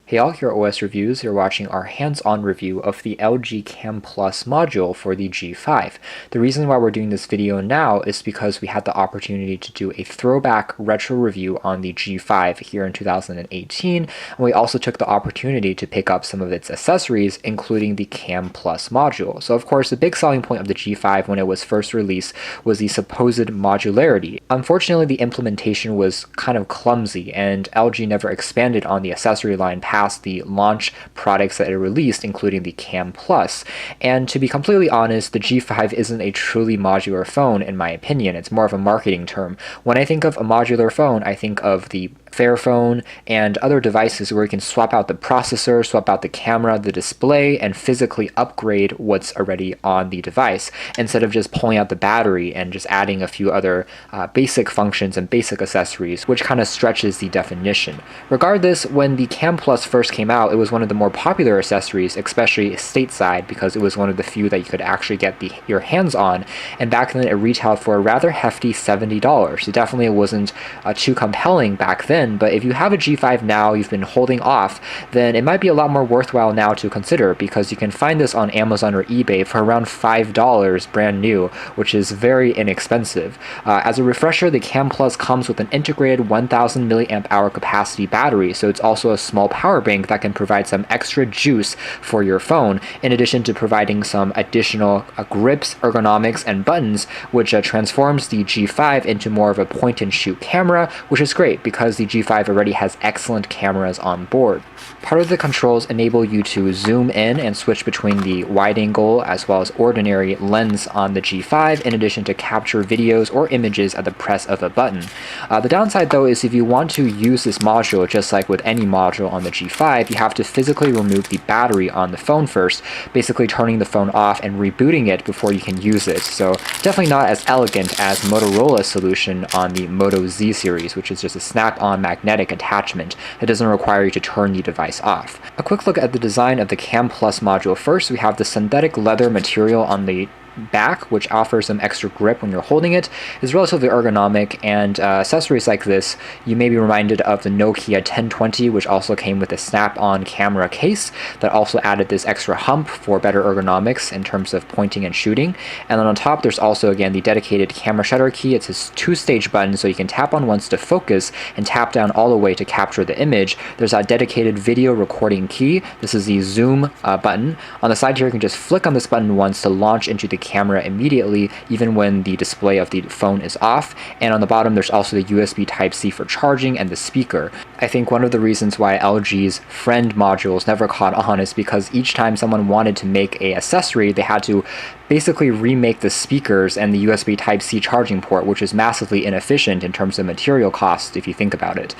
Hey all, here at OS Reviews, you're watching our hands-on review of the LG Cam Plus module for the G5. The reason why we're doing this video now is because we had the opportunity to do a throwback retro review on the G5 here in 2018, and we also took the opportunity to pick up some of its accessories, including the Cam Plus module. So of course, the big selling point of the G5 when it was first released was the supposed modularity. Unfortunately, the implementation was kind of clumsy, and LG never expanded on the accessory line past the launch products that it released, including the Cam Plus. And to be completely honest, the G5 isn't a truly modular phone in my opinion. It's more of a marketing term. When I think of a modular phone, I think of the Fairphone and other devices where you can swap out the processor, swap out the camera, the display, and physically upgrade what's already on the device instead of just pulling out the battery and just adding a few other basic functions and basic accessories, which kind of stretches the definition. Regardless, when the Cam Plus first came out, it was one of the more popular accessories, especially stateside, because it was one of the few that you could actually get your hands on, and back then it retailed for a rather hefty $70. It definitely wasn't too compelling back then, but if you have a G5 now, you've been holding off, then it might be a lot more worthwhile now to consider, because you can find this on Amazon or eBay for around $5 brand new, which is very inexpensive. As a refresher, the Cam Plus comes with an integrated 1000 milliamp hour capacity battery, so it's also a small power bank that can provide some extra juice for your phone, in addition to providing some additional grips, ergonomics, and buttons, which transforms the G5 into more of a point-and-shoot camera, which is great because the G5 already has excellent cameras on board. Part of the controls enable you to zoom in and switch between the wide angle as well as ordinary lens on the G5, in addition to capture videos or images at the press of a button. The downside though is if you want to use this module, just like with any module on the G5, you have to physically remove the battery on the phone first, basically turning the phone off and rebooting it before you can use it. So definitely not as elegant as Motorola's solution on the Moto Z series, which is just a snap-on magnetic attachment that doesn't require you to turn the device off. A quick look at the design of the Cam Plus module first. We have the synthetic leather material on the back, which offers some extra grip when you're holding it, is relatively ergonomic, and accessories like this, you may be reminded of the Nokia 1020, which also came with a snap-on camera case that also added this extra hump for better ergonomics in terms of pointing and shooting. And then on top, there's also again the dedicated camera shutter key. It's a two-stage button, so you can tap on once to focus and tap down all the way to capture the image. There's a dedicated video recording key. This is the zoom button. On the side here, you can just flick on this button once to launch into the camera immediately, even when the display of the phone is off. And on the bottom, there's also the USB Type-C for charging and the speaker. I think one of the reasons why LG's friend modules never caught on is because each time someone wanted to make an accessory, they had to basically remake the speakers and the USB Type-C charging port, which is massively inefficient in terms of material costs if you think about it.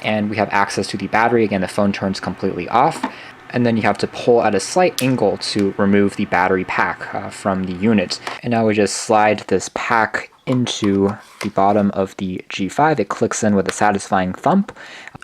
And we have access to the battery. Again, the phone turns completely off, and then you have to pull at a slight angle to remove the battery pack from the unit. And now we just slide this pack into the bottom of the G5. It clicks in with a satisfying thump.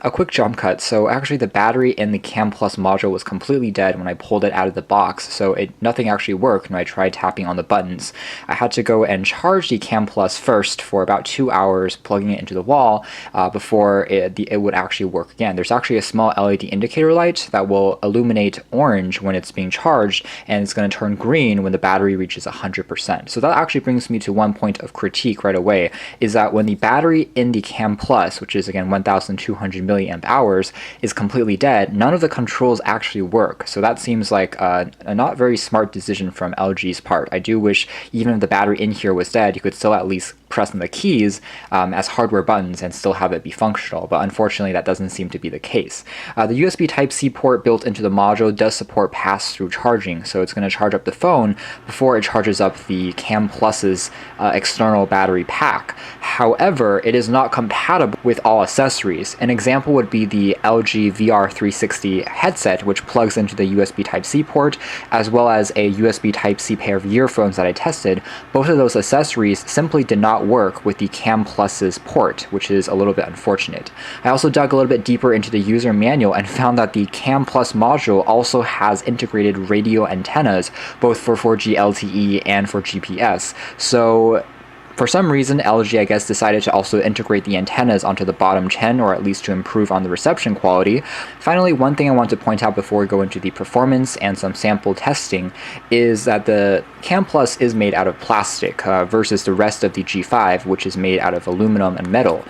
A quick jump cut. So actually the battery in the Cam Plus module was completely dead when I pulled it out of the box, so nothing actually worked when I tried tapping on the buttons. I had to go and charge the Cam Plus first for about 2 hours, plugging it into the wall before it would actually work again. There's actually a small LED indicator light that will illuminate orange when it's being charged, and it's going to turn green when the battery reaches 100%. So that actually brings me to one point of critique right away, is that when the battery in the Cam Plus, which is again 1200 milliamp hours, is completely dead, none of the controls actually work. So that seems like a not very smart decision from LG's part. I do wish even if the battery in here was dead, you could still at least press on the keys as hardware buttons and still have it be functional, but unfortunately that doesn't seem to be the case. The USB Type-C port built into the module does support pass-through charging, so it's going to charge up the phone before it charges up the Cam Plus's external battery pack. However, it is not compatible with all accessories. An example would be the LG VR360 headset, which plugs into the USB Type-C port, as well as a USB Type-C pair of earphones that I tested. Both of those accessories simply did not work with the Cam Plus's port, which is a little bit unfortunate. I also dug a little bit deeper into the user manual and found that the Cam Plus module also has integrated radio antennas, both for 4G LTE and for GPS. So For some reason, LG, I guess, decided to also integrate the antennas onto the bottom 10, or at least to improve on the reception quality. Finally, one thing I want to point out before we go into the performance and some sample testing is that the Cam Plus is made out of plastic versus the rest of the G5, which is made out of aluminum and metal.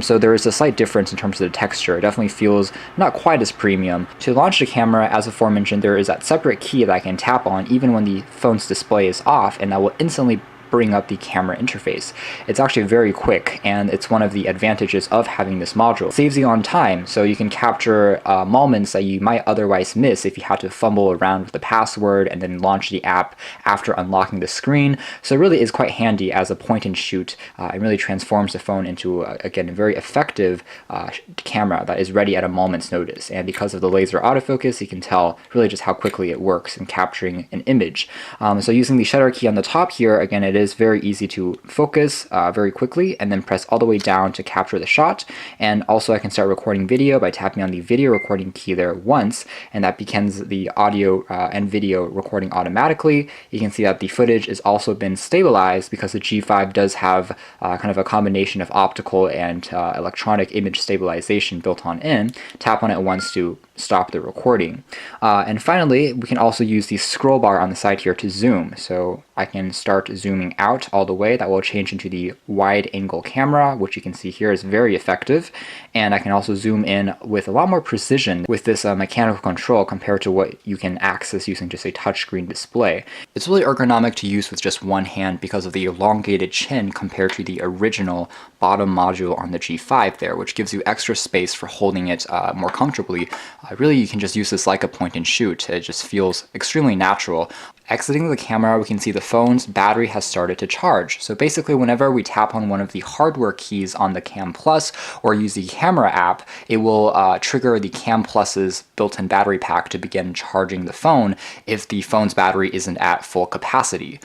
So there is a slight difference in terms of the texture. It definitely feels not quite as premium. To launch the camera, as aforementioned, there is that separate key that I can tap on even when the phone's display is off, and that will instantly bring up the camera interface. It's actually very quick, and it's one of the advantages of having this module. It saves you on time, so you can capture moments that you might otherwise miss if you had to fumble around with the password and then launch the app after unlocking the screen. So it really is quite handy as a point and shoot. It really transforms the phone into, again, a very effective camera that is ready at a moment's notice. And because of the laser autofocus, you can tell really just how quickly it works in capturing an image. So using the shutter key on the top here, again, it is very easy to focus very quickly and then press all the way down to capture the shot. And also I can start recording video by tapping on the video recording key there once, and that begins the audio and video recording automatically. You can see that the footage has also been stabilized because the G5 does have kind of a combination of optical and electronic image stabilization built on in. Tap on it once to stop the recording. And finally, we can also use the scroll bar on the side here to zoom. So I can start zooming out all the way. That will change into the wide angle camera, which you can see here is very effective. And I can also zoom in with a lot more precision with this mechanical control compared to what you can access using just a touchscreen display. It's really ergonomic to use with just one hand because of the elongated chin compared to the original bottom module on the G5 there, which gives you extra space for holding it more comfortably. Really, you can just use this like a point and shoot. It just feels extremely natural. Exiting the camera, we can see the phone's battery has started to charge. So basically, whenever we tap on one of the hardware keys on the Cam Plus or use the camera app, it will trigger the Cam Plus's built-in battery pack to begin charging the phone if the phone's battery isn't at full capacity.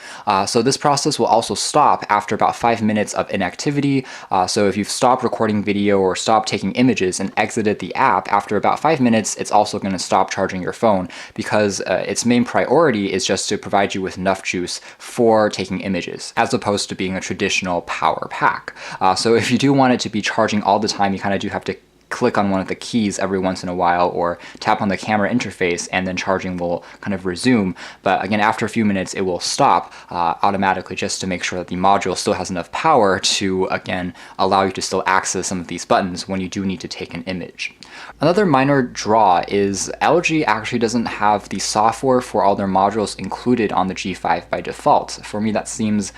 So this process will also stop after about 5 minutes of inactivity. So if you've stopped recording video or stopped taking images and exited the app, after about 5 minutes, it's also going to stop charging your phone because its main priority is just to provide you with enough juice for taking images, as opposed to being a traditional power pack. So if you do want it to be charging all the time, you kind of do have to click on one of the keys every once in a while or tap on the camera interface, and then charging will kind of resume. But again, after a few minutes, it will stop automatically just to make sure that the module still has enough power to, again, allow you to still access some of these buttons when you do need to take an image. Another minor draw is LG actually doesn't have the software for all their modules included on the G5 by default. For me, that seems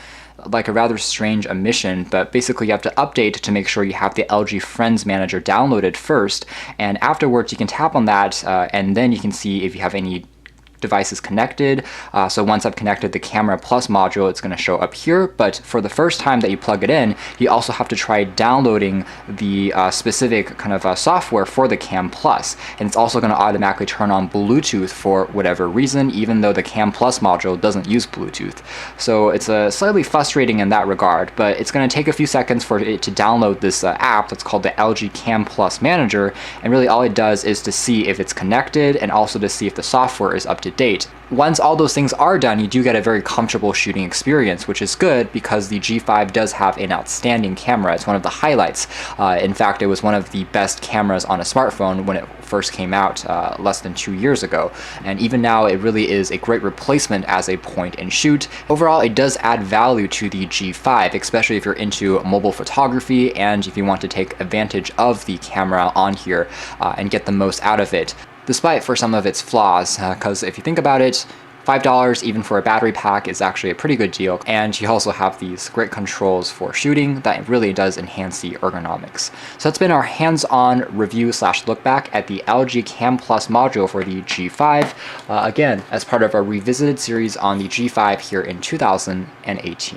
like a rather strange omission, but basically you have to update to make sure you have the LG Friends Manager downloaded first, and afterwards you can tap on that and then you can see if you have any devices connected. So once I've connected the Camera Plus module, it's going to show up here, but for the first time that you plug it in, you also have to try downloading the specific kind of software for the Cam Plus, and it's also going to automatically turn on Bluetooth for whatever reason, even though the Cam Plus module doesn't use Bluetooth. So it's slightly frustrating in that regard, but it's going to take a few seconds for it to download this app that's called the LG Cam Plus Manager, and really all it does is to see if it's connected and also to see if the software is up to date. Once all those things are done, you do get a very comfortable shooting experience, which is good because the G5 does have an outstanding camera. It's one of the highlights. In fact, it was one of the best cameras on a smartphone when it first came out less than 2 years ago. And even now, it really is a great replacement as a point and shoot. Overall, it does add value to the G5, especially if you're into mobile photography and if you want to take advantage of the camera on here and get the most out of it, despite for some of its flaws, because if you think about it, $5 even for a battery pack is actually a pretty good deal, and you also have these great controls for shooting that really does enhance the ergonomics. So that's been our hands-on review / look back at the LG Cam Plus module for the G5, again, as part of our revisited series on the G5 here in 2018.